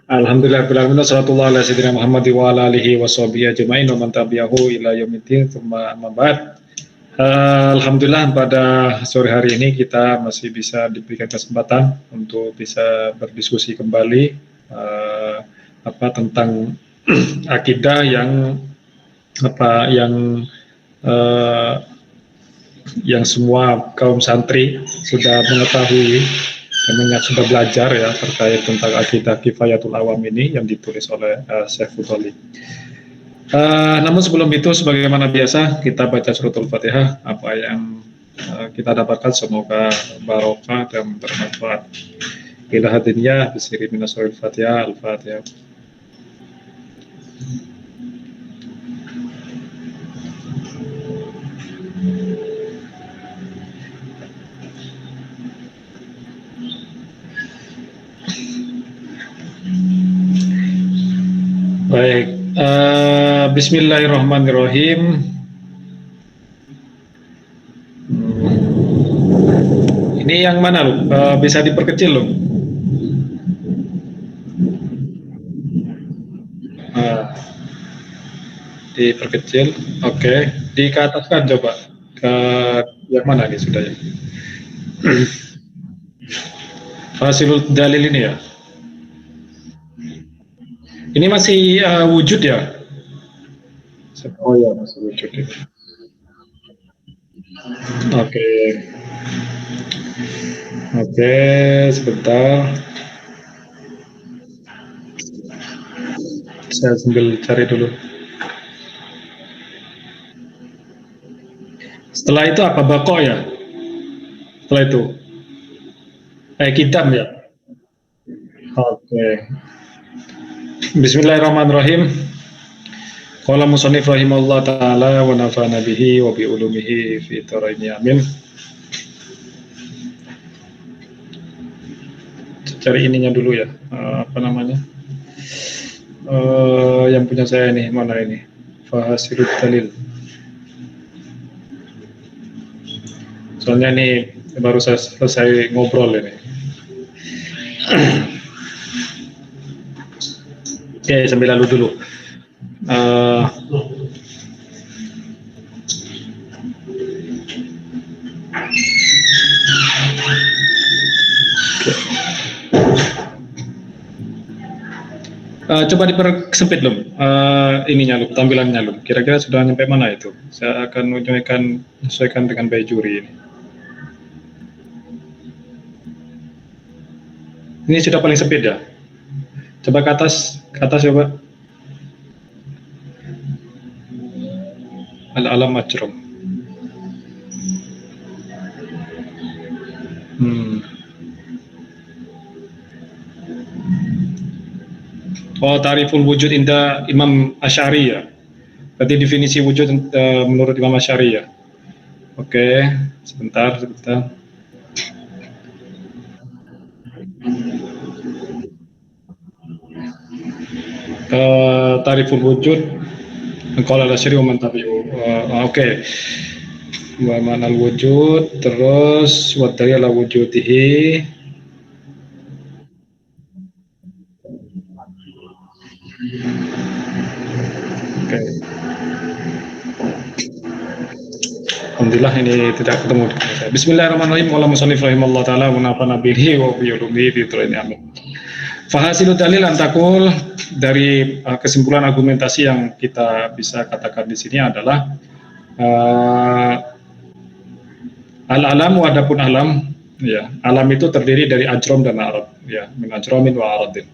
Alhamdulillahirabbil alamin wassalatu ala sayyidina Muhammad wa ala alihi washabihi ajmain wa man tabi'ahu ila yaumiddin tsumma amma ba'd. Alhamdulillah pada sore hari ini kita masih bisa diberikan kesempatan untuk bisa berdiskusi kembali tentang akidah yang yang semua kaum santri sudah mengetahui dan sudah belajar ya terkait tentang akidah Kifayatul Awam ini yang ditulis oleh Syekh Fudaili. Namun sebelum itu, sebagaimana biasa kita baca suratul Fatihah. Apa yang kita dapatkan semoga barokah dan bermanfaat. Ila hadiniyah bisiri minas suratul Fatihah. Al-Fatihah. Baik, bismillahirrahmanirrahim. Ini yang mana loh? Bisa diperkecil loh. Diperkecil, oke. Di ke atas kan coba. Ke yang mana nih sudah ya? Fasilul dalil ini ya. Ini masih wujud ya? Oh ya, masih wujud ini. Oke, sebentar. Saya sambil cari dulu. Setelah itu apa bako ya? Setelah itu kitab ya? Oke. Bismillahirrahmanirrahim. Qala musannif rahimahullah ta'ala wa nafa'ana bihi wa bi ulumihi fi dharain amin. Cari ininya dulu ya. Apa namanya? Yang punya saya ini, mana ini? Fahasilud dalil. Soalnya ini baru saya selesai ngobrol ini. Oke, sambil lalu dulu. Coba dipersempit loh, ininya loh, tampilannya loh. Kira-kira sudah sampai mana itu? Saya akan menyesuaikan dengan Bayjuri ini. Ini sudah paling sempit ya? Coba ke atas coba. Al-alam majrum. Oh, tariful wujud inda Imam Asy'ari ya. Berarti definisi wujud menurut Imam Asy'ari ya. Oke, sebentar. Tariful wujud qala al-Asy'ari wa man tabi'u. Oke. Wa manal wujud, terus wa dalil ala wujudihi. Oke. Alhamdulillah ini tidak ketemu. Bismillahirrahmanirrahim. Qala musannif rahimallahu taala wa nafa'ana bihi wa bi ulumihi fi dharain amin. Fahasilu dalil antakul, dari kesimpulan argumentasi yang kita bisa katakan di sini adalah al-alam wa adapun alam ya. Alam itu terdiri dari ajrom dan arad ya, min ajromin wa aradin.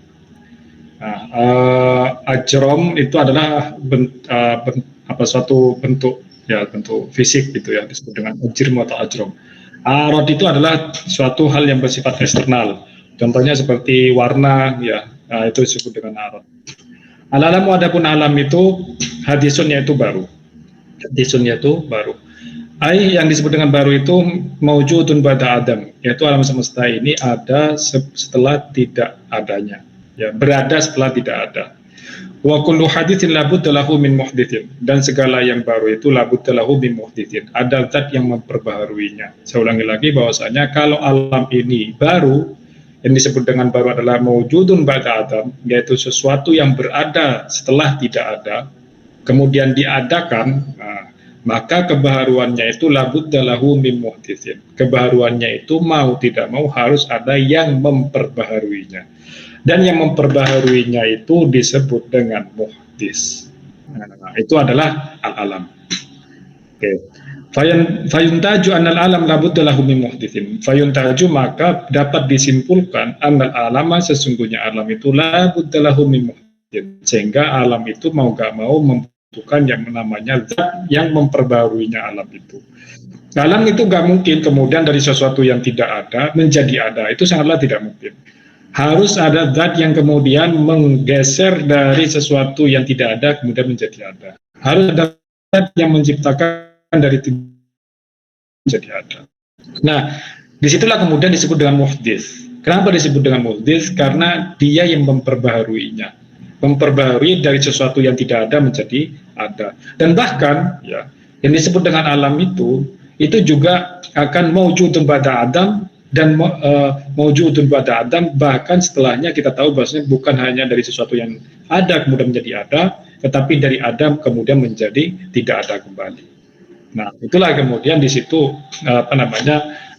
Ajrom itu adalah suatu bentuk ya, bentuk fisik gitu ya, disebut dengan ajrim atau ajrom. Arad itu adalah suatu hal yang bersifat eksternal. Contohnya seperti warna ya, itu disebut dengan arad. Al-alam adapun alam itu hadisunnya itu baru. Hadisunnya itu baru. Yang disebut dengan baru itu maujudun ba'da adam, yaitu alam semesta ini ada setelah tidak adanya. Ya, berada setelah tidak ada. Wa kullu haditsin labudda lahu min muhditsin, dan segala yang baru itu labudda lahu min muhditsin, ada zat yang memperbaharuinya. Saya ulangi lagi bahwasanya kalau alam ini baru, Yang disebut dengan baru adalah mawjudun ba'da adam, yaitu sesuatu yang berada setelah tidak ada, kemudian diadakan. Maka kebaharuannya itu labudda lahu min muhditsin. Kebaharuannya itu mau tidak mau harus ada yang memperbaharuinya. Dan yang memperbaharuinya itu disebut dengan muhdits. Itu adalah al-alam. Oke. Fayuntaju annal alam labudda lahu min muhditsin. Fayuntaju, maka dapat disimpulkan annal alama, sesungguhnya alam itu labudda lahu min muhditsin. Sehingga alam itu mau gak mau bukan yang namanya zat yang memperbaharuinya alam itu. Alam itu nggak mungkin kemudian dari sesuatu yang tidak ada menjadi ada, itu sangatlah tidak mungkin. Harus ada zat yang kemudian menggeser dari sesuatu yang tidak ada kemudian menjadi ada. Harus ada zat yang menciptakan dari tidak menjadi ada. Nah, disitulah kemudian disebut dengan muhdits. Kenapa disebut dengan muhdits? Karena dia yang memperbaharuinya. Memperbaharui dari sesuatu yang tidak ada menjadi ada. Dan bahkan ya, yang disebut dengan alam itu juga akan mawjudun ba'da adam, dan mawjudun ba'da adam, bahkan setelahnya kita tahu bahwasanya bukan hanya dari sesuatu yang ada kemudian menjadi ada, tetapi dari adam kemudian menjadi tidak ada kembali. Nah, itulah kemudian di situ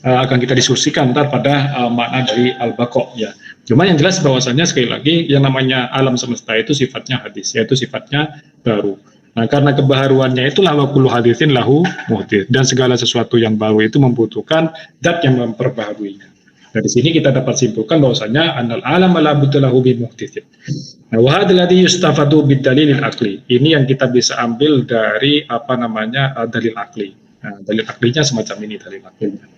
akan kita diskusikan ntar pada makna dari al-baqa ya. Cuma yang jelas bahwasanya sekali lagi yang namanya alam semesta itu sifatnya hadis, yaitu sifatnya baru. Nah, karena kebaharuannya itulah wa kullu haditsin lahu muhdits, dan segala sesuatu yang baru itu membutuhkan zat yang memperbaharuinya. Dari sini kita dapat simpulkan bahwasanya annal alam la budda lahu bi muhditsin. Nah, wa hadzal ladzi yustafadu bid dalilil aqli. Ini yang kita bisa ambil dari dalil akli. Nah, dalil aklinya semacam ini dalil aklinya.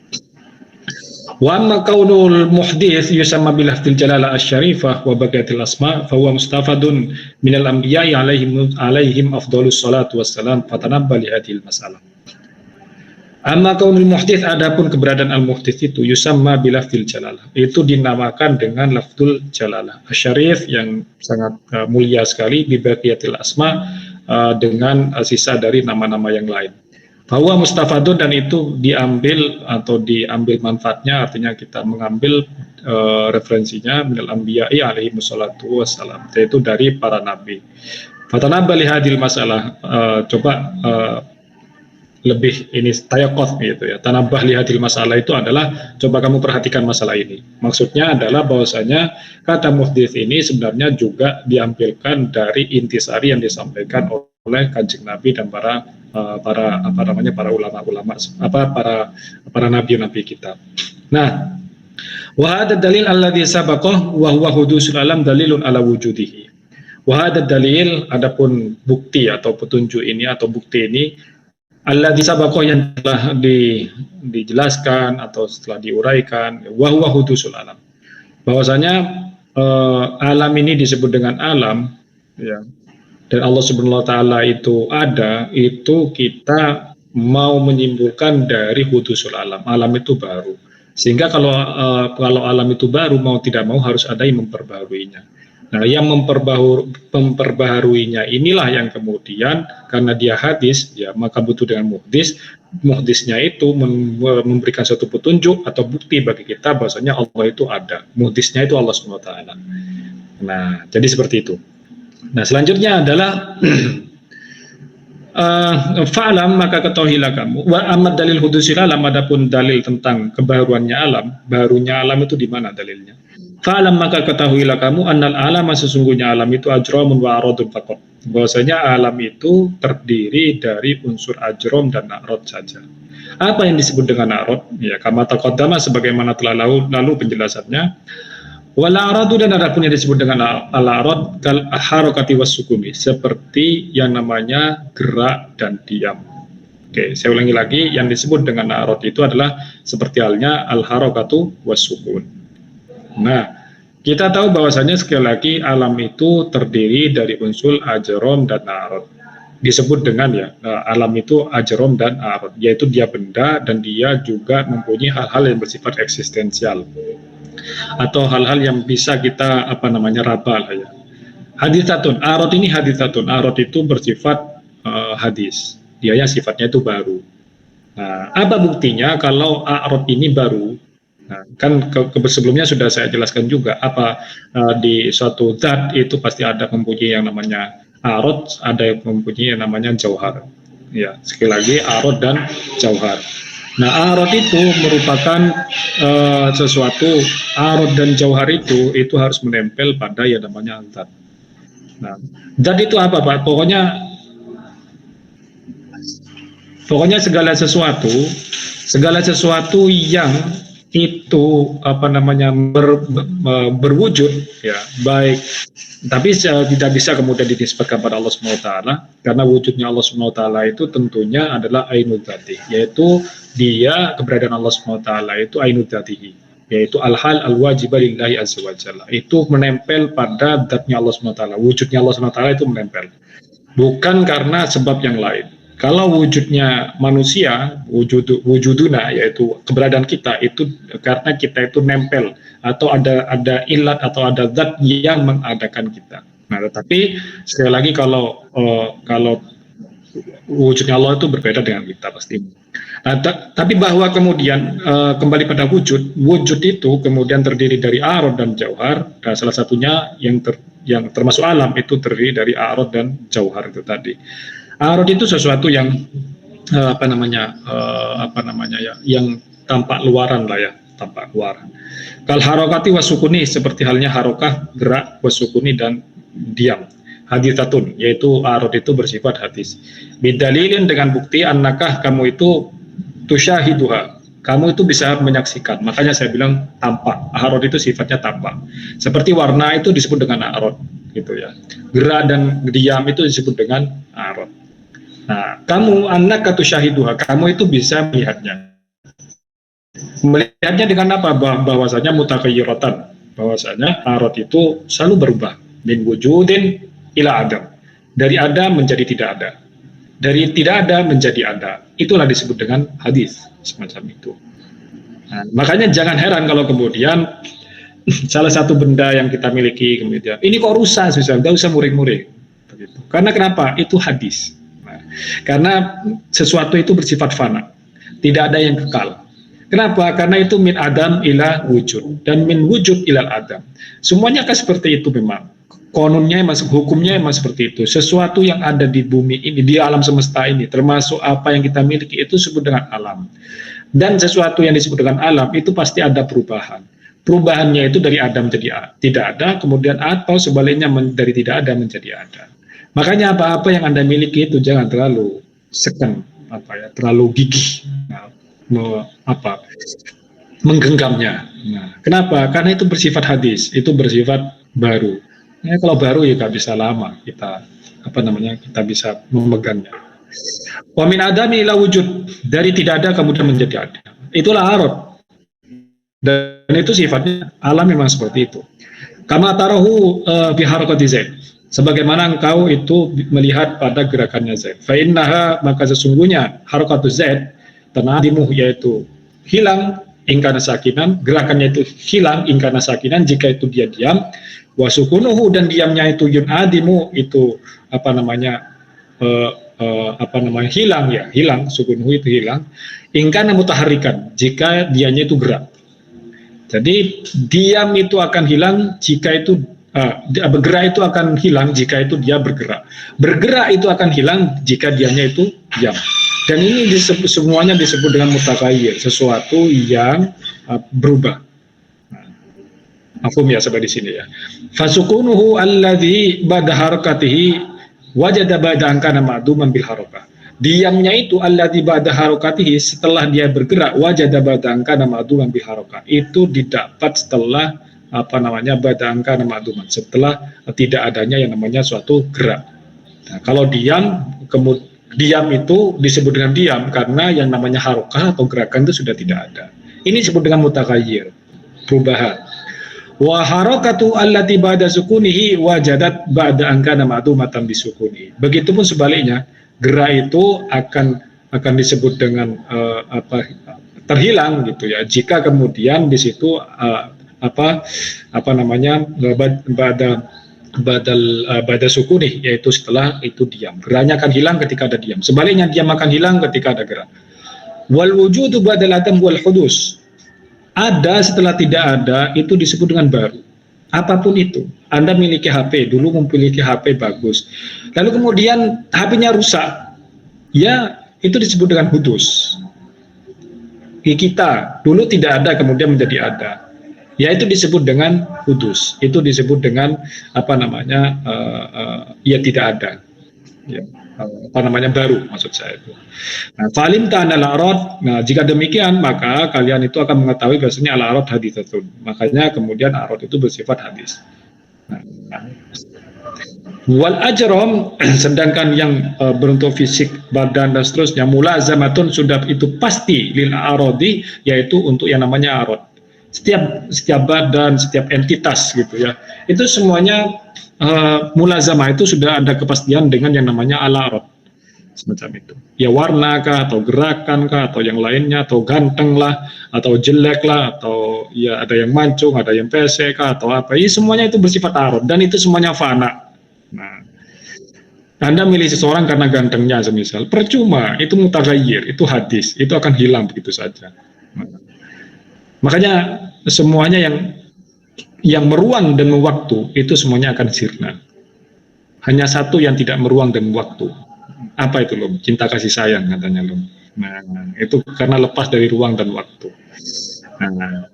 Wa amma kaunul muhdits yusamma bil lafzil jalalah asy-syarifah wa baqiyatil asma fa huwa mustafadun minal anbiya'i alaihim afdhalus salatu wassalam, fatanabba li hadhil masalah. Amma kaunul muhdits, adapun keberadaan al-muhdits itu yusamma bil lafzil jalalah, itu dinamakan dengan lafzul jalalah asy-syarif yang sangat mulia sekali, bi baqiyatil asma, dengan sisa dari nama-nama yang lain. Bahwa mustafadun, dan itu diambil atau diambil manfaatnya, artinya kita mengambil referensinya minal anbiya'i alaihi wassalatu wassalam, yaitu dari para nabi. Fatanabba li hadhil masalah, coba lebih ini tayaqoth gitu ya. Tanabah li hadhil masalah itu adalah coba kamu perhatikan masalah ini. Maksudnya adalah bahwasanya kata muhdits ini sebenarnya juga diambilkan dari intisari yang disampaikan oleh Kanjeng Nabi dan para ulama-ulama, para nabi-nabi kita. Nah, wa hadha dalil alladhi sabaqah wa huwa hudusul alam dalilun ala wujudihi. Wa hadha dalil, adapun bukti atau petunjuk ini atau bukti ini, alladhi sabaqah, yang telah dijelaskan atau setelah diuraikan, wa huwa hudusul alam. Bahwasanya alam ini disebut dengan alam ya. Dan Allah Subhanahu wa taala itu ada, itu kita mau menyimpulkan dari hudusul alam. Alam itu baru. Sehingga kalau alam itu baru, mau tidak mau harus ada yang memperbaharuinya. Nah, yang memperbaharuinya inilah yang kemudian karena dia hadis ya, maka butuh dengan muhdits. Muhditsnya itu memberikan suatu petunjuk atau bukti bagi kita bahwasanya Allah itu ada. Muhditsnya itu Allah Subhanahu wa taala. Nah, jadi seperti itu. Nah, selanjutnya adalah fa'lam, maka ketahuilah kamu, wa amad dalil hudusil alam, adapun dalil tentang kebaruannya alam, barunya alam itu di mana dalilnya? Fa'lam, maka ketahuilah kamu, annal alam, sesungguhnya alam itu ajramun wa aradun faqat. Bahwasanya alam itu terdiri dari unsur ajram dan a'rad saja. Apa yang disebut dengan a'rad? Ya, kama taqaddama, sebagaimana telah lalu penjelasannya. Wal a'radu, dan adapun yang disebut dengan al-a'rad kal harakati was sukuni, seperti yang namanya gerak dan diam. Oke, saya ulangi lagi, yang disebut dengan a'rad itu adalah seperti halnya al-harakatu was sukun. Nah, kita tahu bahwasanya sekali lagi alam itu terdiri dari unsur ajram dan a'rad. Disebut dengan ya, alam itu ajram dan a'rad, yaitu dia benda dan dia juga mempunyai hal-hal yang bersifat eksistensial atau hal-hal yang bisa kita raba lah ya. Haditsatun, a'rad ini haditsatun. A'rad itu bersifat hadis. Dia sifatnya itu baru. Nah, apa buktinya kalau a'rad ini baru? Nah, kan sebelumnya sudah saya jelaskan juga apa di suatu zat itu pasti ada mempunyai yang namanya arod, ada yang mempunyai yang namanya jauhar. Ya, sekali lagi arod dan jauhar. Nah, arod itu merupakan sesuatu, arod dan jauhar itu harus menempel pada yang namanya zat. Nah, zat itu apa, Pak? Pokoknya segala sesuatu yang itu berwujud, ya, baik, tapi tidak bisa kemudian dinisbatkan pada Allah Subhanahu wa taala, karena wujudnya Allah Subhanahu wa taala itu tentunya adalah ainul dzati, yaitu dia, keberadaan Allah Subhanahu wa taala itu ainul dzatihi, yaitu al-hal al-wajibah lillahi azza wa jalla, itu menempel pada zatnya Allah Subhanahu wa taala, wujudnya Allah Subhanahu wa taala itu menempel, bukan karena sebab yang lain. Kalau wujudnya manusia, wujuduna, yaitu keberadaan kita, itu karena kita itu nempel atau ada ilat atau ada zat yang mengadakan kita. Nah, tetapi sekali lagi kalau wujudnya Allah itu berbeda dengan kita pasti. Nah, tapi bahwa kemudian kembali pada wujud itu kemudian terdiri dari arod dan jauhar. Nah, salah satunya yang termasuk alam itu terdiri dari arod dan jauhar itu tadi. Arod itu sesuatu yang yang tampak luaran lah ya, tampak luaran. Kal harokati wasukuni, seperti halnya harokah, gerak, wasukuni, dan diam. Hadithatun, yaitu arod itu bersifat hadis. Bidalilin, dengan bukti, annakah kamu itu tusyahiduha, kamu itu bisa menyaksikan. Makanya saya bilang tampak. Arod itu sifatnya tampak. Seperti warna itu disebut dengan arod, gitu ya. Gerak dan diam itu disebut dengan arod. Nah, kamu anak atau syahiduha, kamu itu bisa melihatnya. Melihatnya dengan apa? Bahwasanya mutaghayyiratan, bahwasanya arad itu selalu berubah. Min wujudin ila adam, dari ada menjadi tidak ada, dari tidak ada menjadi ada. Itulah disebut dengan hadis, semacam itu. Nah, makanya jangan heran kalau kemudian salah satu benda yang kita miliki kemudian ini kok rusak, tidak usah muring-muring. Karena kenapa? Itu hadis. Karena sesuatu itu bersifat fana, tidak ada yang kekal. Kenapa? Karena itu min adam ila wujud, dan min wujud ila adam. Semuanya kan seperti itu memang. Konunnya, hukumnya memang seperti itu. Sesuatu yang ada di bumi ini, di alam semesta ini, termasuk apa yang kita miliki, itu disebut dengan alam. Dan sesuatu yang disebut dengan alam itu pasti ada perubahan. Perubahannya itu dari ada menjadi tidak ada, kemudian atau sebaliknya dari tidak ada menjadi ada. Makanya apa-apa yang Anda miliki itu jangan terlalu terlalu gigih, menggenggamnya. Nah, kenapa? Karena itu bersifat hadis, itu bersifat baru. Ya, kalau baru ya nggak bisa lama kita kita bisa memegangnya. Wa min adami ila wujud, dari tidak ada kemudian menjadi ada. Itulah arad. Dan itu sifatnya alam memang seperti itu. Kama tarahu bi harakati zaid. Sebagaimana engkau itu melihat pada gerakannya Z. Fa innaha, maka sesungguhnya harakatu Z, tanadimu, yaitu hilang ingkana sakinan, gerakannya itu hilang ingkana sakinan jika itu dia diam. Wa sukunuhu, dan diamnya itu yunadimu, itu hilang, sukunuhu itu hilang. Ingkana mutaharikan, jika dianya itu gerak. Jadi diam itu akan hilang jika itu bergerak, itu akan hilang jika itu dia bergerak. Bergerak itu akan hilang jika dianya itu diam. Dan ini semuanya disebut dengan mutaghayyir, sesuatu yang berubah. Mafhum ya sampai di sini ya. Fasukunuhu alladzi ba'da harakatihi wajada ba'da angkana ma'duman bil harakah. Diamnya itu alladzi ba'da harakatihi, setelah dia bergerak, wajada ba'da angkana ma'duman bil harakah. Itu didapat setelah ba'da angkana ma'duman, setelah tidak adanya yang namanya suatu gerak. Nah, kalau diam itu disebut dengan diam karena yang namanya harakah atau gerakan itu sudah tidak ada. Ini disebut dengan mutaghayyir, perubahan. Wa harakatu allati ba'da sukunihi wajadat ba'da angkana ma'dumatan bisukuni. Begitupun sebaliknya, gerak itu akan disebut dengan terhilang gitu ya, jika kemudian di situ ba'da sukuni, yaitu setelah itu diam. Geraknya akan hilang ketika ada diam. Sebaliknya diam akan hilang ketika ada gerak. Wal wujudu ba'dal adam wal hudus. Ada setelah tidak ada itu disebut dengan baru. Apapun itu, Anda miliki HP, dulu memiliki HP bagus, lalu kemudian HP-nya rusak, ya itu disebut dengan hudus. Kita dulu tidak ada, kemudian menjadi ada, ya itu disebut dengan hudus. Itu disebut dengan apa namanya? Ya tidak ada. Ya, apa namanya baru maksud saya itu. Nah, falim ta'ana al-arad. Nah, jika demikian maka kalian itu akan mengetahui bahasanya al-arad haditsatun. Makanya kemudian arad itu bersifat hadis. Nah, wal ajram sedangkan yang berbentuk fisik badan dan seterusnya mulazamatun sudah itu pasti lil aradi, yaitu untuk yang namanya arad. Setiap badan, setiap entitas gitu ya. Itu semuanya mulazamah itu sudah ada kepastian dengan yang namanya al-arad. Semacam itu. Ya warna kah, atau gerakan kah, atau yang lainnya, atau ganteng lah, atau jelek lah, atau ya ada yang mancung, ada yang pesek kah, atau apa. Ini semuanya itu bersifat arad dan itu semuanya fana. Nah, Anda milih seseorang karena gantengnya semisal, percuma, itu mutaghayyir, itu hadis, itu akan hilang begitu saja. Nah, makanya semuanya yang meruang dan mewaktu itu semuanya akan sirna. Hanya satu yang tidak meruang dan mewaktu. Apa itu loh? Cinta kasih sayang katanya loh. Nah, itu karena lepas dari ruang dan waktu. Nah,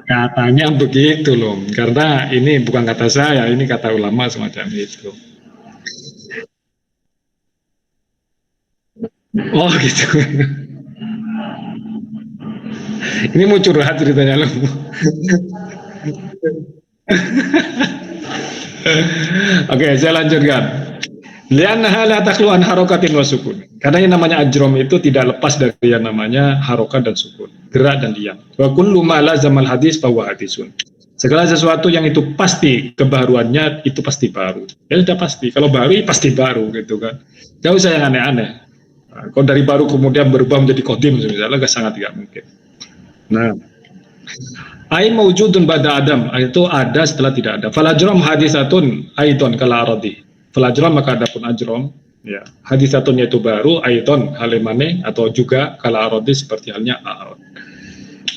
katanya begitu loh. Karena ini bukan kata saya, ini kata ulama semacam itu. Oh gitu. Ini mau curhat ceritanya loh. Oke, saya lanjutkan. Li'annaha la takhlu an harakatin wa sukun. Karena yang namanya ajrom itu tidak lepas dari yang namanya harokat dan sukun, gerak dan diam. Wa kullu ma lazamal hadis fa huwa hadisun. Segala sesuatu yang itu pasti kebaruannya itu pasti baru. Ya sudah pasti. Kalau baru ya pasti baru gitu kan. Jauh usah yang aneh-aneh. Nah, kalau dari baru kemudian berubah menjadi qadim misalnya sangat tidak mungkin. Nah, ai maujudun ba'da adam, itu ada setelah tidak ada. Fal ajram hadisatun aidon kala aradi. Fal ajram maka adapun ajram, ya, hadisatun yaitu baru, aidon halimane atau juga kala aradi seperti halnya arad.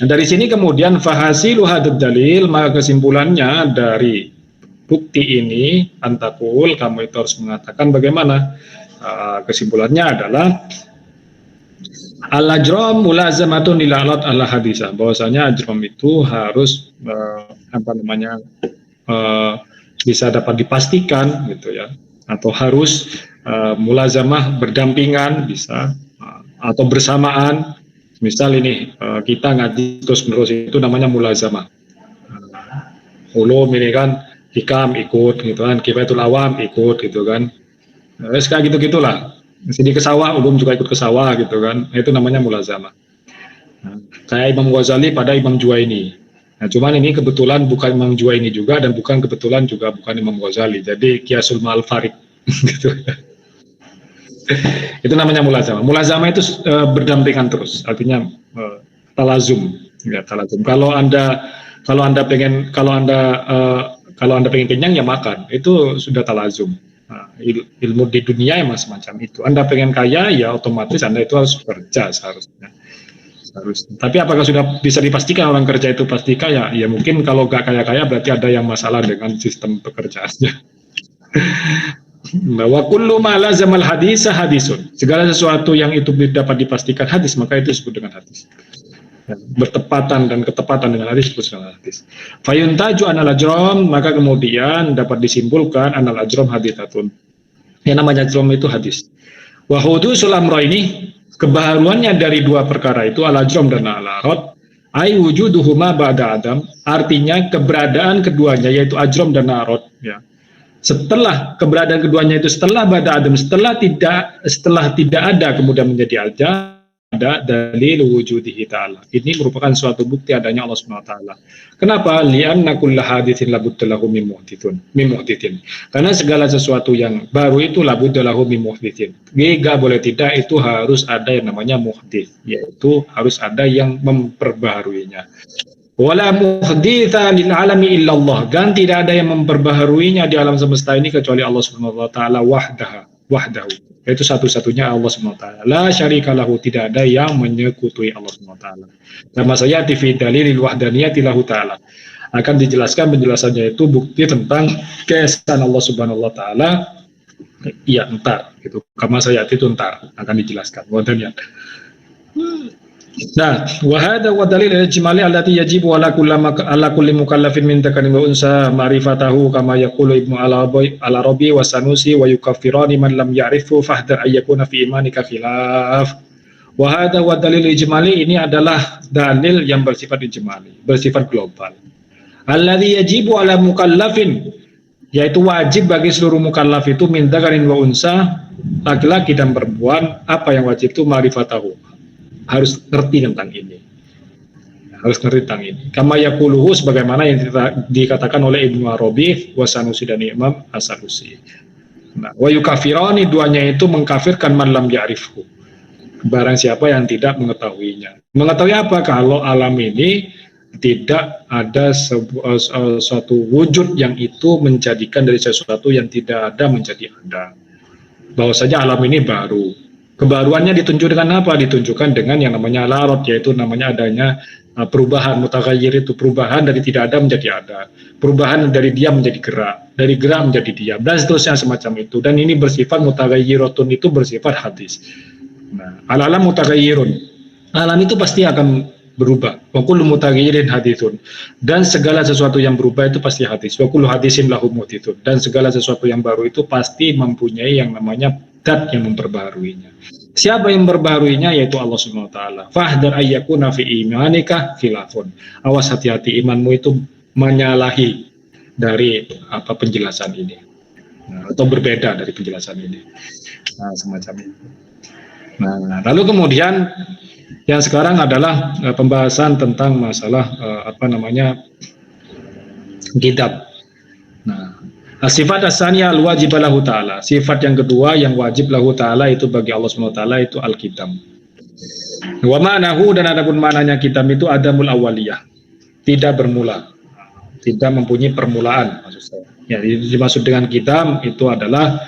Nah, dari sini kemudian fahasilu hadad dalil, maka kesimpulannya dari bukti ini antakul, kamu itu harus mengatakan bagaimana? Kesimpulannya adalah al-ajram mulazamatun lil alat ala hadisah, bahwasanya ajram itu harus bisa dapat dipastikan gitu ya, atau harus mulazamah berdampingan bisa atau bersamaan. Misal ini kita ngaji terus menerus itu namanya mulazamah. Ulum ini kan hikam ikut gitu kan, kifayatul awam ikut gitu kan. Kayak gitu-gitulah. Jadi ke sawah, ulum juga ikut ke sawah gitu kan. Itu namanya mulazamah. Nah, kayak Imam Ghazali pada Imam Juwaini. Nah, cuman ini kebetulan bukan Imam Juwaini juga dan bukan kebetulan juga bukan Imam Ghazali. Jadi qiyasul ma'al farid gitu. Itu namanya mulazamah. Mulazamah itu berdampingan terus. Artinya talazum, ya talazum. Kalau Anda pengen kenyang ya makan. Itu sudah talazum. Nah, ilmu di dunia yang semacam itu. Anda pengen kaya ya otomatis Anda itu harus kerja seharusnya. Tapi apakah sudah bisa dipastikan orang kerja itu pasti kaya? Ya mungkin kalau nggak kaya-kaya berarti ada yang masalah dengan sistem pekerjaannya. Bahwa kullu ma lazamal hadis hadisun. Segala sesuatu yang itu dapat dipastikan hadis maka itu disebut dengan hadis. Bertepatan dan ketepatan dengan hadis disebut dengan hadis. Fayuntaju anal ajram, maka kemudian dapat disimpulkan anal ajram haditsatun. Yang namanya ajram itu hadis. Wa hudusul amrayni, kebaharuannya dari dua perkara itu al-ajram dan al-arad, ai wujuduhuma ba'da adam, artinya keberadaan keduanya yaitu ajram dan arad ya. Setelah keberadaan keduanya itu setelah ba'da adam, setelah tidak ada kemudian menjadi ada dalil wujudihi ta'ala. Ini merupakan suatu bukti adanya Allah Subhanahu wa taala. Kenapa? Li'anna kulla haditsin labudda lahu min muhditsin. Karena segala sesuatu yang baru itu labudda lahu min muhditsin. Jika boleh tidak itu harus ada yang namanya muhdits, yaitu harus ada yang memperbaharuinya. Wala muhditsa lil alami illallah. Dan tidak ada yang memperbaharuinya di alam semesta ini kecuali Allah Subhanahu wa taala wahdaha. wahdahu, yaitu satu-satunya Allah Subhanahu wa taala. La syarika lahu, tidak ada yang menyekutui Allah Subhanahu wa taala. Kama sayati fi dalilil wahdaniyati lahu taala. Akan dijelaskan penjelasannya itu bukti tentang keesaan Allah Subhanahu wa taala. Ya, entar gitu. Kama sayati itu entar akan dijelaskan. Wahdaniyat. Nah, wahada wa dalil al-ijmali allati yajibu ala kulli mukallafin min dzakarin wa unsa ma'rifatahu kama yaqulu Ibnu al-Arabi wa Sanusi wa yukaffirani man lam ya'rifu fahdar ayyakuna fi imanika khilaf. Wahada wa dalil ijmali, ini adalah dalil yang bersifat ijmali, bersifat global. Alladzi yajibu ala mukallafin, yaitu wajib bagi seluruh mukallaf itu min dzakarin wa unsa, laki-laki dan perempuan. Apa yang wajib itu? Ma'rifatahu, harus ngerti tentang ini, harus ngerti tentang ini. Kama yaquluhu, sebagaimana yang dikatakan oleh Ibnu Arabi, wa Sanusi, dan Imam As-Sanusi. Nah, wa yukafirani, duanya itu mengkafirkan man lam ya'rifhu, barang siapa yang tidak mengetahuinya. Mengetahui apa? Kalau alam ini tidak ada suatu wujud yang itu menjadikan dari sesuatu yang tidak ada menjadi ada. Bahwasanya alam ini baru. Kebaruannya ditunjukkan dengan apa? Ditunjukkan dengan yang namanya larot, yaitu namanya adanya perubahan. Mutaghayyir itu perubahan dari tidak ada menjadi ada, perubahan dari diam menjadi gerak, dari gerak menjadi diam, dan seterusnya semacam itu. Dan ini bersifat mutaghayyiratun, itu bersifat hadis. Nah, al-alam mutaghayyirun, alam itu pasti akan berubah. Wa kullu mutaghayyirin haditsun, dan segala sesuatu yang berubah itu pasti hadis. Wa kullu hadisin lahu muhditsun, dan segala sesuatu yang baru itu pasti mempunyai yang namanya dat yang memperbaharuinya. Siapa yang memperbaharuinya? Yaitu Allah Subhanahu wa taala. Fahdar ayyakuna fi imanika khilafun. Awas, hati-hati imanmu itu menyalahi dari apa penjelasan ini. Nah, atau berbeda dari penjelasan ini. Nah, semacam itu. Nah, lalu kemudian yang sekarang adalah pembahasan tentang masalah kitab. Nah, sifat asalnya al-wajib lahu ta'ala. Sifat yang kedua yang wajib lahu ta'ala itu bagi Allah SWT itu al-kitab. Wa ma'nahu, dan adapun maknanya kitab itu adamul awaliyah, tidak bermula, tidak mempunyai permulaan, maksud saya. Ya, dimaksud dengan kitab itu adalah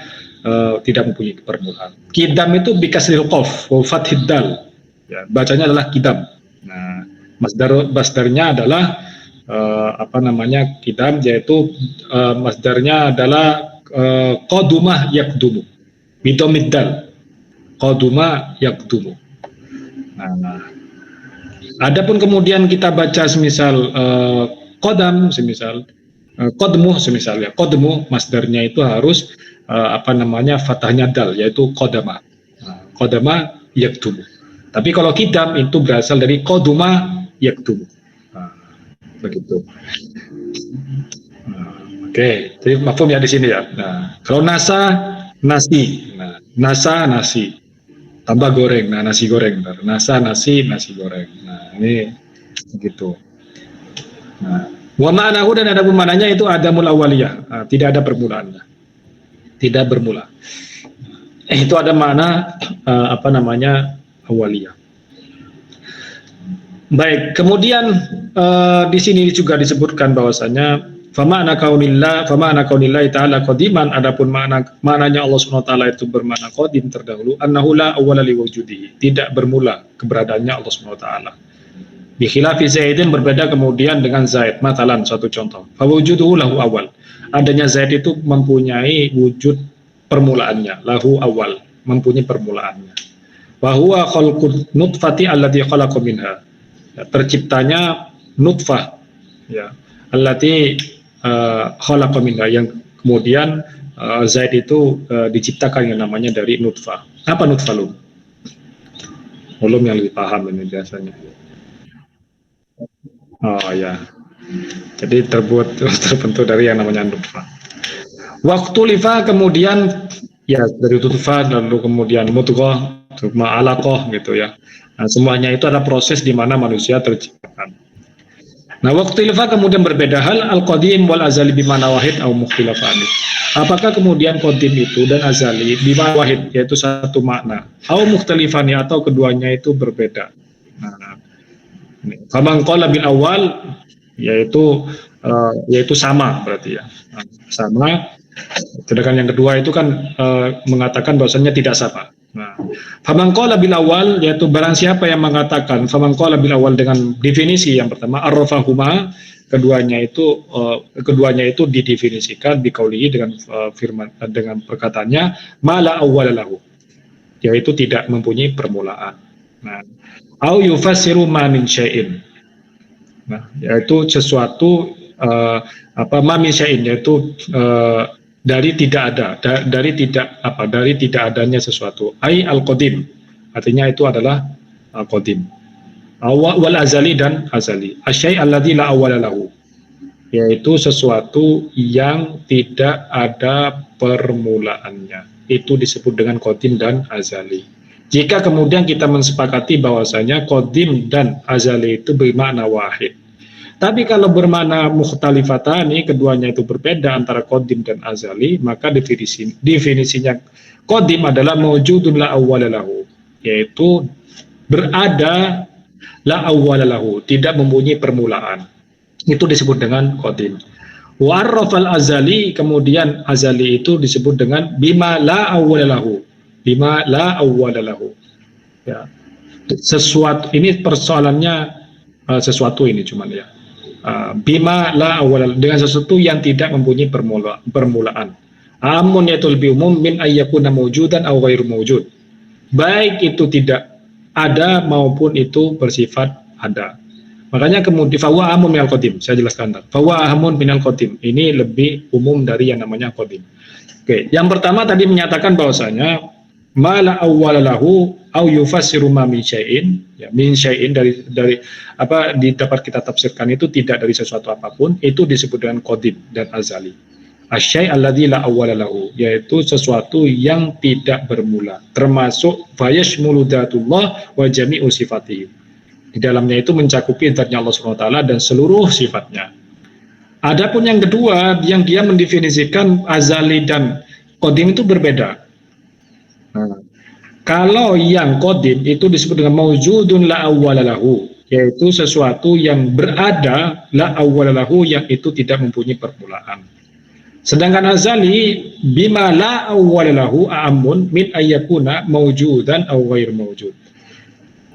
tidak mempunyai permulaan. Kitab itu bikasril qaf wa fathid dal. Ya, bacanya adalah kitab. Nah, masdarnya adalah kitab, yaitu masdarnya adalah qadumah yakdumu bidomiddal, qadumah yakdumu. Nah, adapun kemudian kita baca semisal qadam, semisal qadmu, semisal ya qadmu, masdarnya itu harus fathahnya dal, yaitu qadama. Qadama yakdumu. Tapi kalau kitab itu berasal dari qaduma yakdumu. Begitu. Oke, jadi mafhum ya di sini ya. Nah, kalau nasa nasi, nah, nasa nasi, tambah goreng, nah nasi goreng. Nasa nasi, nasi goreng. Nah, ini begitu. Nah, wa ma'nahu, dan ada maknanya itu adamul awaliyah, tidak ada permulaannya, tidak bermula. Itu ada makna awaliyah. Baik, kemudian di sini juga disebutkan bahwasanya fama'na kaunillahi ta'ala qadiman, adapun maknanya Allah Subhanahu wa taala itu bermakna qadim terdahulu, annahu la awwala li wujudihi, tidak bermula keberadaannya Allah Subhanahu wa taala. Bi khilafi Zaidin, berbeda kemudian dengan Zaid, matalan suatu contoh. Fa wujuduhu lahu awal. Adanya Zaid itu mempunyai wujud permulaannya, lahu awal, mempunyai permulaannya. Wa huwa khalqun nutfati allati khalaqa minha. Ya, terciptanya nutfah, ya, allati khalaqa minha, yang kemudian Zaid itu diciptakan yang namanya dari nutfah. Apa nutfah lu? Ulum yang lebih paham ini biasanya. Oh ya, jadi terbentuk dari yang namanya nutfah. Waktu lifa, kemudian ya dari nutfah, lalu kemudian mudghah, alaqah gitu ya. Nah, semuanya itu ada proses di mana manusia terciptakan. Nah, waktu ilfa kemudian berbeda, hal al-qadim wal azali bimana wahid atau mukhtilafani. Apakah kemudian qadim itu dan azali bimana wahid, yaitu satu makna, atau mukhtilafani, atau keduanya itu berbeda. Nah, faman qala bil awal, yaitu sama berarti ya. Sama Sedangkan yang kedua itu kan mengatakan bahwasanya tidak sama. Nah, faman qala bil awal, yaitu barang siapa yang mengatakan faman qala bil awal dengan definisi yang pertama arrafahuma, keduanya itu didefinisikan biqaulihi dengan firman dengan perkataannya mala awwalalahu, yaitu tidak mempunyai permulaan. Nah, au yufassiru ma min syai'in. Nah, yaitu sesuatu ma min syai'in, yaitu dari tidak ada, dari tidak adanya sesuatu. Ai al-qadim, artinya itu adalah qadim. Wal azali dan azali. Asyai' alladzi la awwala lahu, yaitu sesuatu yang tidak ada permulaannya. Itu disebut dengan qadim dan azali. Jika kemudian kita mensepakati bahwasanya qadim dan azali itu bermakna wahid. Tapi kalau bermakna mukhtalifatani, keduanya itu berbeda antara qadim dan azali, maka definisinya qadim adalah mawjudun la awwala lahu, yaitu berada la awwala lahu, tidak mempunyai permulaan. Itu disebut dengan qadim. Wa arrafal azali, kemudian azali itu disebut dengan bima la awwala lahu. Bima la awwala lahu. Ya. Sesuatu ini persoalannya sesuatu ini cuman ya. Bima la awwala, dengan sesuatu yang tidak mempunyai permulaan. Amun yaitu lebih umum min ayyakuna mawjudan aw ghairu mawjud. Baik itu tidak ada maupun itu bersifat ada. Makanya kemudian fawa amun minal qadim, saya jelaskan. Fawa amun minal qadim ini lebih umum dari yang namanya qadim. Oke, yang pertama tadi menyatakan bahwasanya mala awwalalahu au yufassiru ma min syai'in, ya min syai'in dari apa dapat kita tafsirkan itu tidak dari sesuatu apapun, itu disebut dengan qadim dan azali. Asyai' alladzi la awwalalahu, yaitu sesuatu yang tidak bermula, termasuk fayashmulu dzatullah wa jami'u sifatihi. Di dalamnya itu mencakupi zatnya Allah Subhanahu wa taala dan seluruh sifatnya. Adapun yang kedua, yang dia mendefinisikan azali dan qadim itu berbeda. Nah, kalau yang qadim itu disebut dengan mawjudun la awwalalahu, yaitu sesuatu yang berada la awwalalahu, yang itu tidak mempunyai permulaan. Sedangkan azali bima la awwalalahu amun min ayyakuna mawjudan aw ghair mawjud.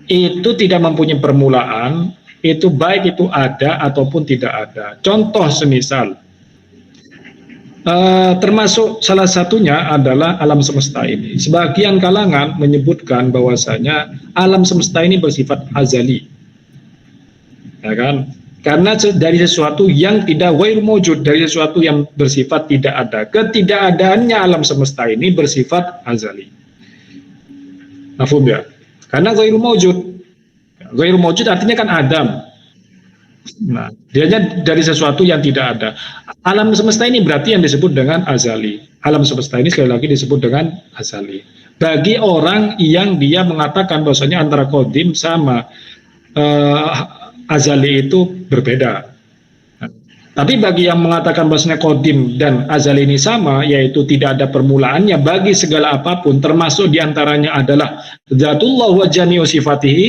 Itu tidak mempunyai permulaan, itu baik itu ada ataupun tidak ada. Contoh semisal termasuk salah satunya adalah alam semesta ini. Sebagian kalangan menyebutkan bahwasanya alam semesta ini bersifat azali, ya kan? Karena dari sesuatu yang tidak ghair mawjud, dari sesuatu yang bersifat tidak ada. Ketidakadaannya alam semesta ini bersifat azali. Mafhum ya? Karena ghair mawjud. Ghair mawjud artinya kan Adam. Nah, dianya dari sesuatu yang tidak ada. Alam semesta ini berarti yang disebut dengan azali. Alam semesta ini sekali lagi disebut dengan azali. Bagi orang yang dia mengatakan bahwasanya antara qadim sama azali itu berbeda. Nah, tapi bagi yang mengatakan bahwasanya qadim dan azali ini sama, yaitu tidak ada permulaannya bagi segala apapun, termasuk diantaranya adalah dzatullah wa jami'u sifatihi,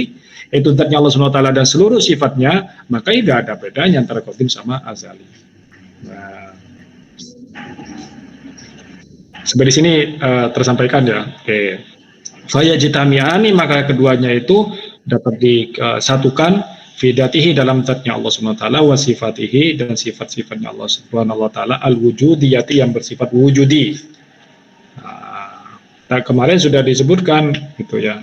itu zatnya Allah Subhanahu wa taala dan seluruh sifatnya, maka tidak ada bedanya antara qadim sama azali. Nah, seperti sini tersampaikan ya. Oke. Fayajtami'ani, maka keduanya itu dapat disatukan fidatihi dalam zatnya Allah Subhanahu wa taala wa sifatihi, dan sifat-sifatnya Allah Subhanahu wa taala al-wujudiyati, yang bersifat wujudi. Nah, kemarin sudah disebutkan gitu ya.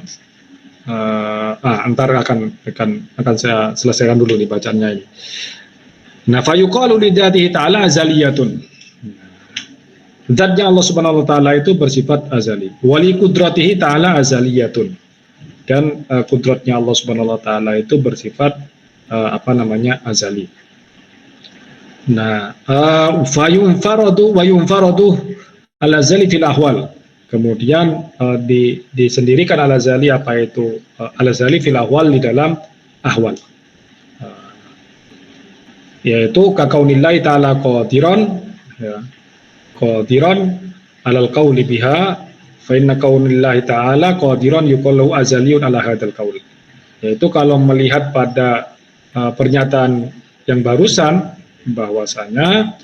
Antar akan saya selesaikan dulu nih bacaannya ini. Nah, fayuqalu li dzatihi ta'ala azaliyatun. Zatnya Allah Subhanahu wa taala itu bersifat azali. Wa li qudratihi ta'ala azaliyatun. Dan kudratnya Allah Subhanahu wa taala itu bersifat azali. Nah, fayunfaradu wa yunfaradu al-azali fil ahwal. Kemudian disendirikan al-azali, apa itu al-azali fil ahwal, di dalam ahwal, yaitu kakaunillahi ta'ala qadiran, ya, qadiran alal qawli biha, fa inna kaunillahi ta'ala qadiran yuqallu azaliyun ala hadzal qaul. Yaitu kalau melihat pada pernyataan yang barusan bahwasanya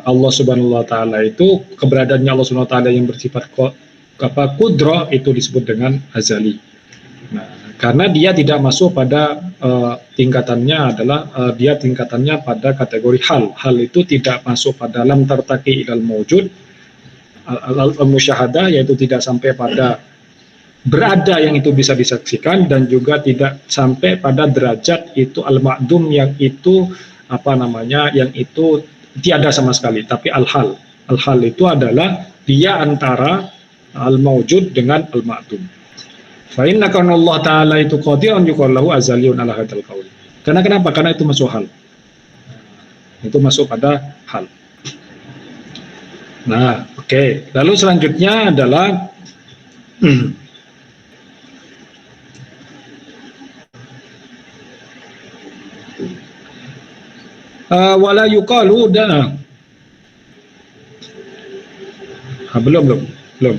Allah Subhanahu wa taala itu, keberadaannya Allah Subhanahu wa taala yang bersifat kudrah itu disebut dengan azali. Nah, karena dia tidak masuk pada tingkatannya adalah dia tingkatannya pada kategori hal. Hal itu tidak masuk pada lam tartaqi ilal mawjud al-musyahadah, yaitu tidak sampai pada berada yang itu bisa disaksikan, dan juga tidak sampai pada derajat itu al-ma'dum yang itu yang itu tiada sama sekali. Tapi al-hal itu adalah dia antara al-mawjud dengan al-ma'dum. Fa inna kana Allah taala itu qadiran yuqallahu azaliyun ala hadzal qaul. Karena kenapa? Karena itu masuk hal. Itu masuk pada hal. Nah, oke. Lalu selanjutnya adalah wala yuqalu belum.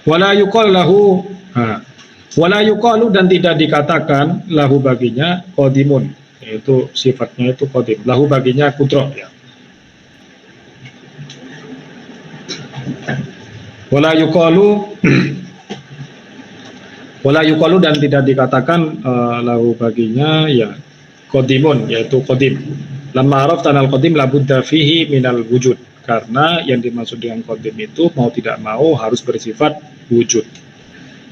Wala yuqal lahu wala yuqalu, dan tidak dikatakan lahu baginya qadimun, yaitu sifatnya itu qadim. Lahu baginya kudrah ya. Wala yuqalu dan tidak dikatakan lahu baginya ya qadimun, yaitu qadim. Lamma arafta al qadim la budda fihi minal wujud. Karena yang dimaksud dengan qadim itu mau tidak mau harus bersifat wujud.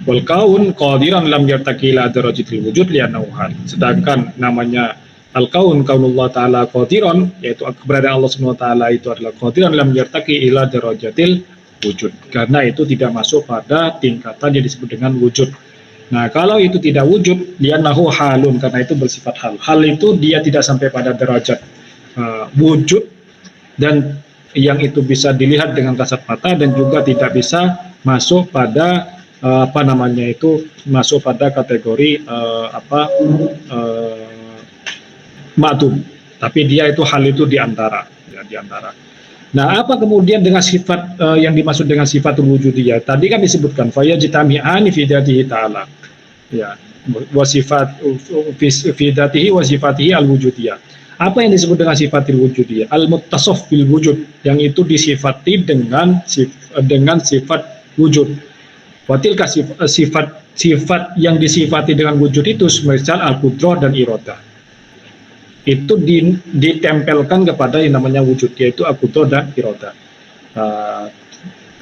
Wal kaun qadiran lam yartaqi ila darajatil wujud li'annahu hal. Sedangkan namanya al kaun, kaunullah taala qadiran, yaitu keberadaan Allah Subhanahu wa taala itu adalah qadiran lam yartaqi ila darajatil wujud. Karena itu tidak masuk pada tingkatan yang disebut dengan wujud. Nah, kalau itu tidak wujud, li'annahu halun, karena itu bersifat hal. Hal itu dia tidak sampai pada derajat wujud, dan yang itu bisa dilihat dengan kasat mata, dan juga tidak bisa masuk pada masuk pada kategori ma'dum, tapi dia itu hal itu di antara. Nah, apa kemudian dengan sifat yang dimaksud dengan sifatul wujudiyah? Tadi kan disebutkan fayajtami'ani fi dzatihi ta'ala. Ya, wa sifat fi dzatihi wa sifatihi al-wujudiyah. Apa yang disebut dengan sifatul wujudiyah? Al-muttasaf bil wujud, yang itu disifati dengan sifat wujud. Watilka sifat yang disifati dengan wujud itu semisal al-qudrah dan iradah. Itu ditempelkan kepada yang namanya wujud, yaitu al-qudrah dan iradah.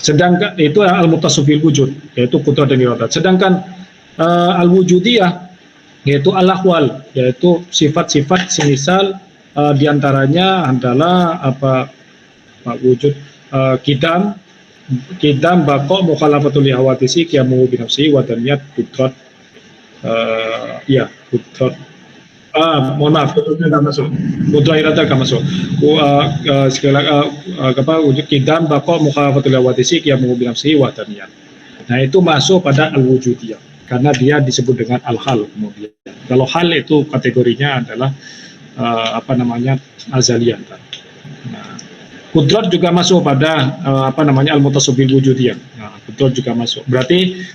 Sedangkan itu al-muttasaf bil wujud, yaitu qudrah dan iradah. Sedangkan al-wujudiyah yaitu al-ahwal, yaitu sifat-sifat semisal diantaranya adalah wujud kidam baqo mukhalafatul lihawadisi qiyamu bi nafsihi wa daniyat qudrat qudrat mohon maaf, qudrat masuk, qudrat iradah enggak masuk. Wujud kidam baqo mukhalafatul lihawadisi qiyamu bi nafsihi wa daniyat. Nah, itu masuk pada al-wujudiyah karena dia disebut dengan al-hal. Kemudian kalau hal itu kategorinya adalah azaliyah. Nah, kudrat juga masuk pada al-muttasaf bil wujudiyah. Nah, kudrat juga masuk. Berarti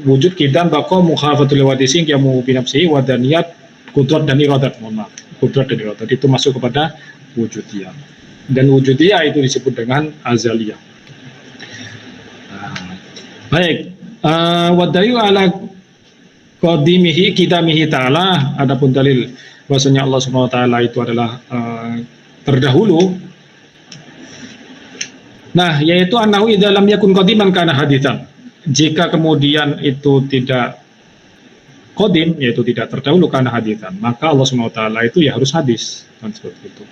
wujud kidam baqo mukhalafatul lihawadisi qiyamu bi nafsihi wa daniyat kudrat dan iradat. Mohon maaf, kudrat dan iradat itu masuk kepada wujudiyah. Dan wujudiyah itu disebut dengan azaliyah. Baik, wa dalilu ala qadimihi kidamihi ta'ala, adapun dalil bahwasanya Allah Subhanahu wa taala itu adalah terdahulu. Nah, yaitu annahu idza lam yakun qadiman kana haditsan. Jika kemudian itu tidak qadim, yaitu tidak terdahulu, kana haditsan, maka Allah Subhanahu wa taala itu ya harus hadis, kan seperti itu.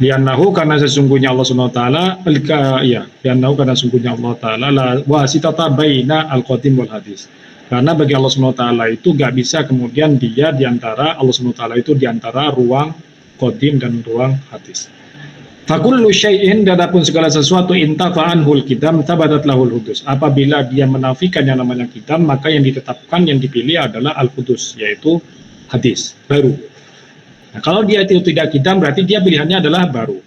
Li'annahu, karena sesungguhnya Allah Subhanahu wa taala li'annahu, karena sesungguhnya Allah taala la wasitata baina al-qadim wal hadis. Karena bagi Allah Subhanahu wa taala itu enggak bisa kemudian dia diantara Allah Subhanahu wa taala itu diantara ruang qadim dan ruang hadis. Fakullu syai'in, dadapun segala sesuatu intafa'anhul qidam tabadat lahul hudus. Apabila dia menafikan yang namanya qidam, maka yang ditetapkan, yang dipilih adalah al-hudus, yaitu hadis baru. Nah, kalau dia itu tidak qidam, berarti dia pilihannya adalah baru.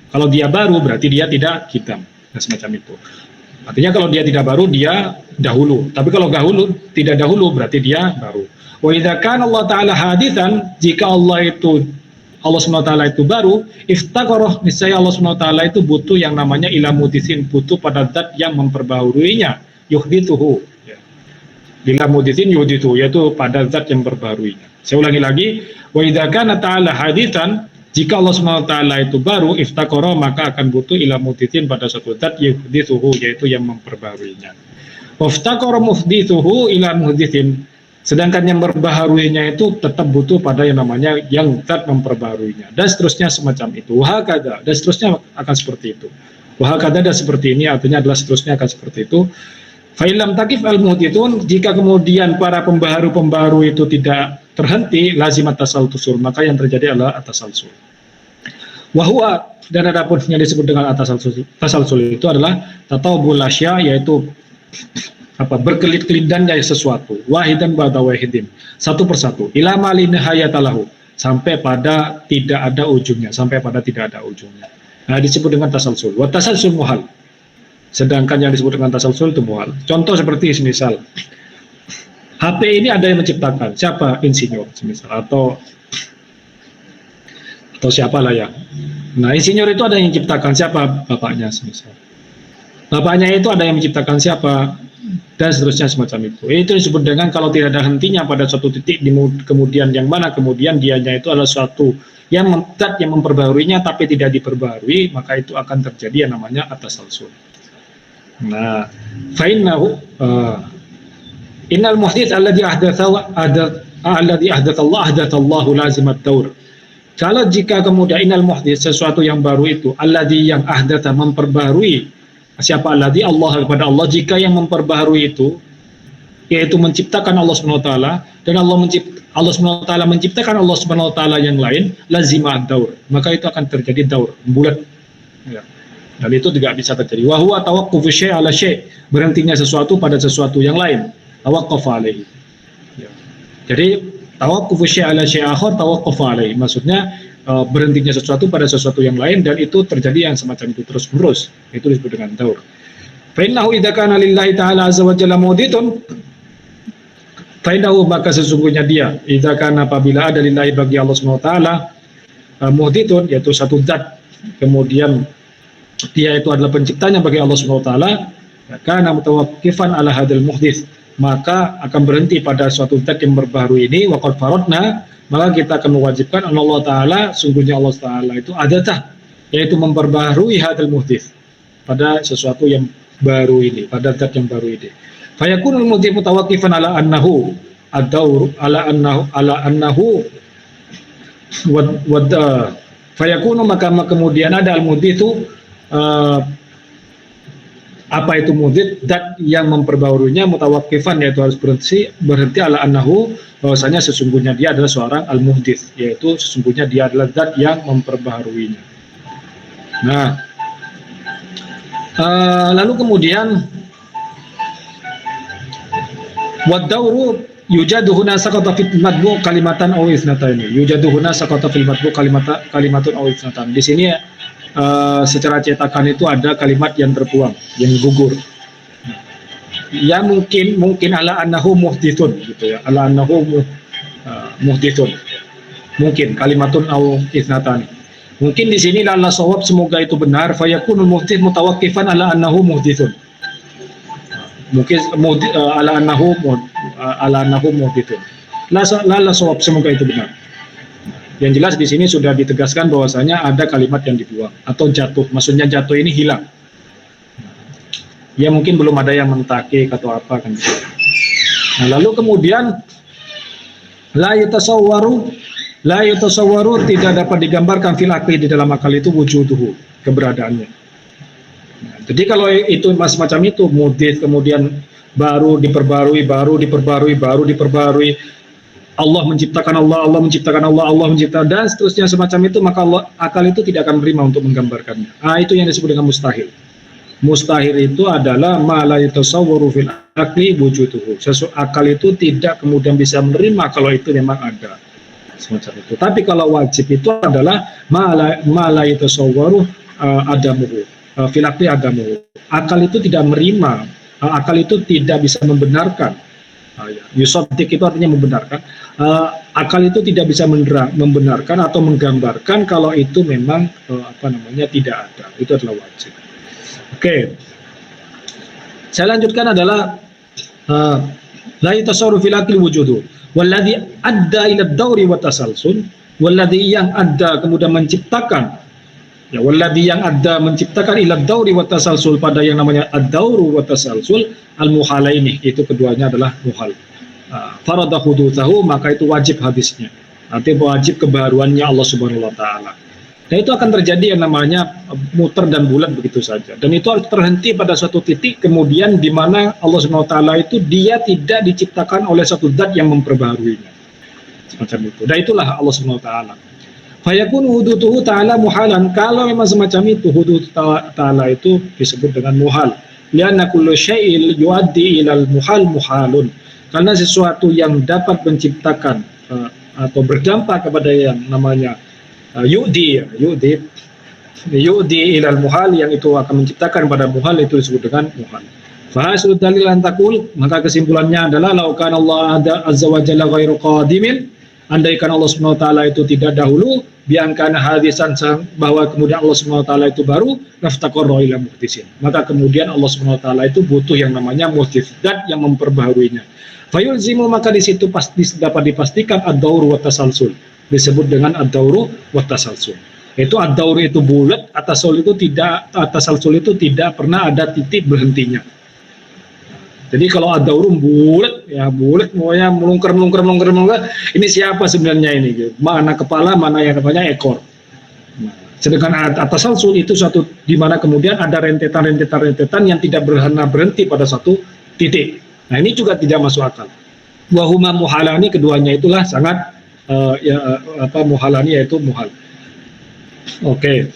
Kalau dia baru, berarti dia tidak qidam. Nah, semacam itu. Artinya kalau dia tidak baru, dia dahulu. Tapi kalau tidak dahulu, berarti dia baru. Wa idza kana Allah taala haditsan, jika Allah itu Allah SWT itu baru, iftaqarah, niscaya Allah SWT itu butuh yang namanya ila muhditsin, butuh pada zat yang memperbaharuinya, yuhdithuhu. Ila muhditsin yuhdithuhu, yaitu pada zat yang memperbaharuinya. Saya ulangi lagi, wa idza kana ta'ala haditsan, jika Allah SWT itu baru, iftaqarah, maka akan butuh ila muhditsin pada satu zat yuhdithuhu, yaitu yang memperbaharuinya. Waftaqara muhdithuhu ila muhditsin, sedangkan yang memperbaharuinya itu tetap butuh pada yang namanya yang zat memperbaharuinya, dan seterusnya semacam itu. Wahakada, dan seterusnya akan seperti itu. Wahakada, dan seperti ini artinya adalah seterusnya akan seperti itu. Fa'ilam takif al-muhdithun, jika kemudian para pembaharu-pembaharu itu tidak terhenti, lazimat tasalsul, maka yang terjadi adalah atasalsul. Wahwa, dan adapun yang disebut dengan atasalsul itu adalah tatawbul asya, yaitu berkelit-kelindannya sesuatu, wahidan ba'da wahidin, satu persatu, ila ma li nihayatalahu, sampai pada tidak ada ujungnya, sampai pada tidak ada ujungnya. Nah, disebut dengan tasalsul. Wa tasalsul muhal, sedangkan yang disebut dengan tasalsul itu muhal. Contoh seperti semisal HP ini ada yang menciptakan, siapa? Insinyur semisal, atau siapalah ya. Nah, insinyur itu ada yang menciptakan, siapa? Bapaknya semisal. Bapaknya itu ada yang menciptakan, siapa? Dan seterusnya semacam itu. Itu disebut dengan kalau tidak ada hentinya pada suatu titik kemudian yang mana kemudian dianya itu adalah suatu yang memperbaharuinya tapi tidak diperbaharui, maka itu akan terjadi yang namanya atasalsul. Nah, fa'innahu innal muhdits alladhi ahdatsallahu lazimat daur. Kalau jika kemudian innal muhdits, sesuatu yang baru itu, alladhi yang ahdatsa, memperbaharui. Siapa alladhi? Allah, kepada Allah. Jika yang memperbaharui itu yaitu menciptakan Allah SWT, dan Allah SWT menciptakan Allah SWT yang lain, lazimah daur, maka itu akan terjadi daur, bulat ya. Dan itu tidak bisa terjadi. Wa huwa tawaqqufu syai' ala syai', berhentinya sesuatu pada sesuatu yang lain, tawaqqafa alaihi ya. Jadi tawaqqufu syai' ala syai' akhar tawaqqafa alaihi, maksudnya berhentinya sesuatu pada sesuatu yang lain, dan itu terjadi yang semacam itu terus menerus, itu disebut dengan daur. Fa innahu idza kana lillahi ta'ala azza wa jalla muhdithun, fa innahu, maka sesungguhnya dia, idza kana, apabila ada lillahi, bagi Allah Subhanahu wa taala, muhdithun, yaitu satu zat, kemudian dia itu adalah penciptanya bagi Allah Subhanahu wa taala, kana mutawaqqifan ala hadzal muhdits, maka akan berhenti pada suatu zat yang berbaharu ini. Wa qad faradna, maka kita akan mewajibkan Allah Ta'ala, sungguhnya Allah Ta'ala itu adatah, yaitu memperbaharui hadal muhdits, pada sesuatu yang baru ini, pada zat yang baru ini. Fayakunul muhdits mutawaqqifan ala annahu ad-daur, ala annahu fayakunu, maka kemudian ada al-muhdits itu apa itu muhdits? Zat yang memperbaharuinya, mutawaqqifan, yaitu harus berhenti ala annahu, bahwasanya sesungguhnya dia adalah seorang al-muhdits, yaitu sesungguhnya dia adalah zat yang memperbaharuinya. Nah, lalu kemudian wad-dauru yujadu huna saqata fil matbu' kalimatan aw isnataini. Yujadu huna saqata fil matbu' kalimatun aw isnatan. Di sini secara cetakan itu ada kalimat yang terbuang, yang gugur. Ya mungkin ala annahu muhdithun gitu ya, ala annahu muhdithun, mungkin kalimatun au isnatan. Mungkin di sini lalla shawab, semoga itu benar, fayakunul muhdits mutawaqqifan ala annahu muhdithun. Mungkin ala annahu muhdithun. Lalla shawab, semoga itu benar. Yang jelas di sini sudah ditegaskan bahwasanya ada kalimat yang dibuang atau jatuh, maksudnya jatuh ini hilang. Ya mungkin belum ada yang mentakik atau apa kan. Nah, lalu kemudian la yutasawwaru, tidak dapat digambarkan fil aqli, di dalam akal itu, wujuduhu, keberadaannya. Nah, jadi kalau itu semacam itu, muhdits kemudian baru diperbarui, Allah menciptakan Allah menciptakan Allah menciptakan, dan seterusnya semacam itu, maka akal itu tidak akan menerima untuk menggambarkannya. Nah, itu yang disebut dengan mustahil. Mustahil itu adalah ma la yatasawwaru fil aqli wujuduhu. Akal itu tidak kemudian bisa menerima kalau itu memang ada. Semacam itu. Tapi kalau wajib itu adalah ma la yatasawwaru adamuhu. Fil aqli adamuhu. Akal itu tidak menerima, akal itu tidak bisa membenarkan Ya. Yusaddiq itu artinya membenarkan. Akal itu tidak bisa membenarkan atau menggambarkan kalau itu memang tidak ada. Itu adalah wajib. Oke. Saya lanjutkan adalah la yatasawwaru fil aqli wujudu walladzi adda ila ad-dawri wa tasalsul, walladzi yang adda kemudian menciptakan, ya walladzi yang adda menciptakan ila ad-dawri wa tasalsul, pada yang namanya ad-dawru wa tasalsul, al-muhalaini, itu keduanya adalah muhal. Farada hudutsahu, maka itu wajib hadisnya, artinya wajib kebaruannya Allah Subhanahu wa taala. Dan itu akan terjadi yang namanya muter dan bulat begitu saja. Dan itu harus terhenti pada suatu titik kemudian di mana Allah Subhanahu wa taala itu dia tidak diciptakan oleh satu zat yang memperbaharuinya. Semacam itu. Dan itulah Allah Subhanahu wa taala. Fayakun hudutuhu ta'ala muhalan. Kalau memang semacam itu, hudud ta'ala itu disebut dengan muhal. Lianna kullu syai'il yuaddi ilal muhal muhalun. Karena sesuatu yang dapat menciptakan atau berdampak kepada yang namanya yu'di ilal muhal, yang itu akan menciptakan pada muhal, itu disebut dengan muhal. Fahasul dalil antakul, maka kesimpulannya adalah laukan Allah azza wa jalla ghairu qadimin, andaikan Allah Subhanahu wa taala itu tidak dahulu, biangkan hadisan, bahwa kemudian Allah Subhanahu wa taala itu baru, naftaqarra ila muhdisin, maka kemudian Allah Subhanahu wa taala itu butuh yang namanya muhdits, zat yang memperbaharuinya. Fayulzimu, maka di situ pasti dapat dipastikan ad-daur wa tasalsul, disebut dengan ad-dauru wa tasalsul. Itu ad-daur itu bulat, at-tasalsul itu tidak pernah ada titik berhentinya. Jadi kalau ad-dauru bulat, ya bulat, pokoknya melungker, ini siapa sebenarnya ini? Gitu. Mana kepala, mana yang katanya ekor. Sedangkan at-tasalsul itu suatu di mana kemudian ada rentetan yang tidak berhenti pada satu titik. Nah, ini juga tidak masuk akal. Wa huma muhalani, keduanya itulah sangat muhalani, yaitu muhal. Oke.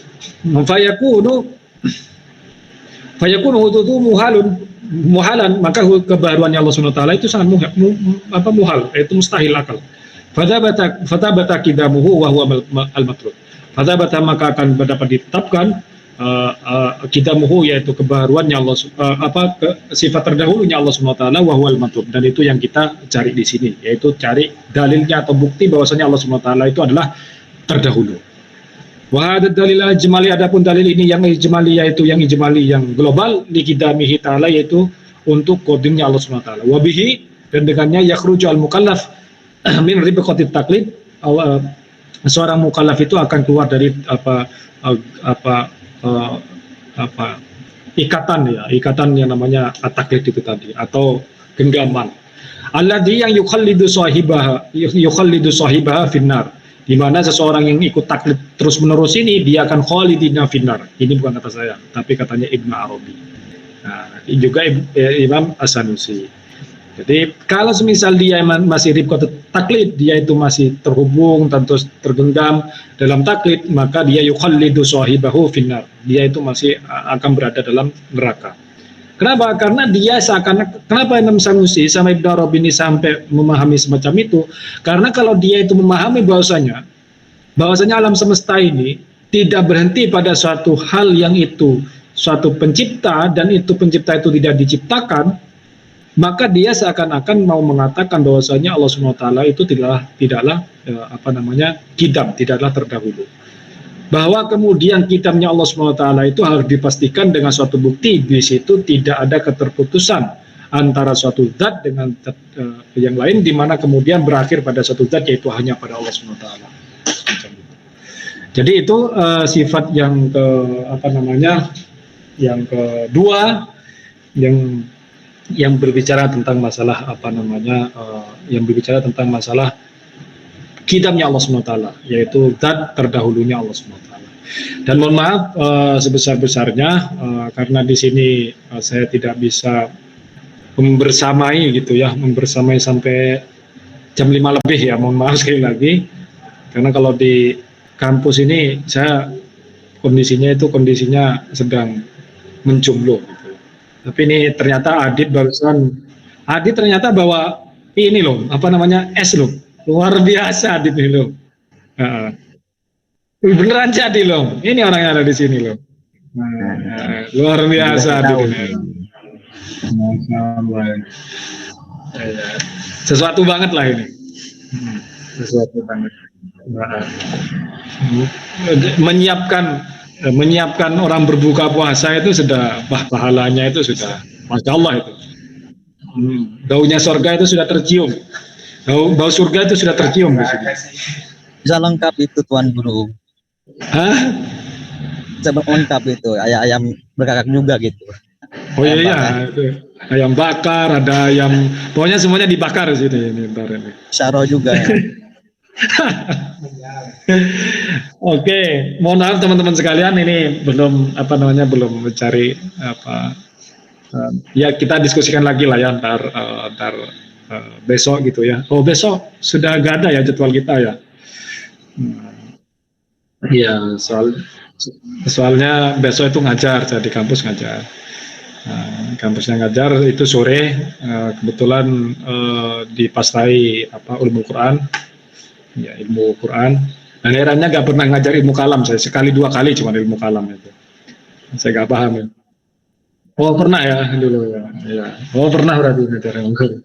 Fayakunu hudutu muhalan, maka kebaruannya Allah Subhanahu wa taala itu sangat muhal, yaitu mustahil akal. Fatabata kidamuhu wa huwa al-matrud. Fatabata, maka akan dapat ditetapkan kidamuhu, yaitu kebaruannya Allah, sifat terdahulunya Allah Subhanahu wa taala, wa huwa al-matrud, dan itu yang kita cari di sini, yaitu cari dalilnya atau bukti bahwasanya Allah Subhanahu wa taala itu adalah terdahulu. Wa hadad dalil ijmali, adapun dalil ini yang ijmali, yaitu yang ijmali yang global, li qidamihi ta'ala, yaitu untuk kodimnya Allah Subhanahu wa taala. Wa bihi, dan dengannya yakhruju al-mukallaf min ribqatit taqlid, seorang mukallaf itu akan keluar dari ikatan yang namanya at-taqlid itu tadi, atau genggaman. Alladzi yang yukhallidu sahibaha finnar, di mana seseorang yang ikut taklid terus-menerus ini dia akan khalidina finnar. Ini bukan kata saya, tapi katanya Ibnu Arabi. Nah, ini juga Imam As-Sanusi. Jadi kalau semisal dia masih ribqat taklid, dia itu masih terhubung, tentu tergenggam dalam taklid, maka dia yukhallidu sahibahu finnar. Dia itu masih akan berada dalam neraka. Kenapa? Karena dia kenapa Imam Sanusi sama Ibnu Arabi ini sampai memahami semacam itu? Karena kalau dia itu memahami bahwasanya alam semesta ini tidak berhenti pada suatu hal yang itu suatu pencipta, dan itu pencipta itu tidak diciptakan, maka dia seakan-akan mau mengatakan bahwasanya Allah Subhanahu wa taala itu tidaklah qidam, tidaklah terdahulu. Bahwa kemudian kitabnya Allah Subhanahu wa taala itu harus dipastikan dengan suatu bukti, di situ tidak ada keterputusan antara suatu zat dengan yang lain, di mana kemudian berakhir pada suatu zat, yaitu hanya pada Allah Subhanahu wa taala. Jadi itu sifat yang yang kedua, yang berbicara tentang masalah yang berbicara tentang masalah kitabnya Allah Subhanahu wa taala, yaitu zat terdahulunya Allah Subhanahu wa taala. Dan mohon maaf sebesar-besarnya karena di sini saya tidak bisa membersamai sampai jam 5 lebih, ya mohon maaf sekali lagi, karena kalau di kampus ini saya kondisinya sedang menjomblo gitu. Tapi ini ternyata Adit ternyata bawa ini loh, es loh. Luar biasa Adit ini loh. Beneran jadi loh. Ini orang yang ada di sini loh. Luar biasa Adit ini. Ya. Sesuatu banget lah ini. Sesuatu banget. Nah, menyiapkan orang berbuka puasa itu sudah pahalanya itu sudah Masya Allah itu. Baunya surga itu sudah tercium. Bau surga itu sudah tercium di sini. Bisa lengkap itu Tuan Guru. Hah? Bisa lengkap itu, ayam berkakak juga gitu. Oh iya, itu. Ayam bakar, ada ayam, pokoknya semuanya dibakar di sini ini ntar ini. Syaro juga ya. Oke, mohon maaf teman-teman sekalian, ini belum belum mencari ya kita diskusikan lagi lah ya ntar besok gitu ya. Oh besok sudah gak ada ya jadwal kita ya. Iya, soalnya besok itu ngajar, saya di kampus ngajar. Kampusnya ngajar itu sore, kebetulan dipastai ilmu Quran, ya ilmu Quran. Dan herannya nggak pernah ngajar ilmu kalam, saya sekali 2 kali cuma ilmu kalam itu. Saya nggak paham ya. Oh pernah ya dulu ya. Ya. Oh pernah berarti ngajar ilmu Quran.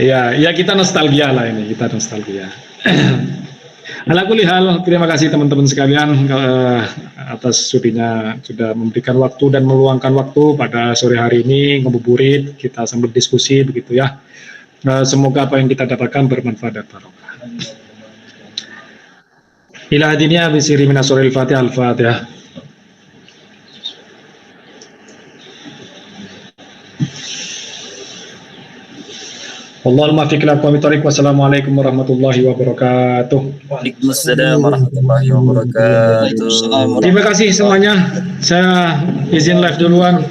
Ya kita nostalgia lah ini, kita nostalgia. Ala kulli hal, terima kasih teman-teman sekalian atas sudinya sudah memberikan waktu dan meluangkan waktu pada sore hari ini ngebuburit kita sambil diskusi begitu ya. Semoga apa yang kita dapatkan bermanfaat dan barokah. Ila hadiniya bisiri minasuril fatihah al-fatihah. Allahumma fiqh lakum tariq. Wassalamualaikum warahmatullahi wabarakatuh. Waalaikumsalam warahmatullahi wabarakatuh. Terima kasih semuanya. Saya izin live duluan.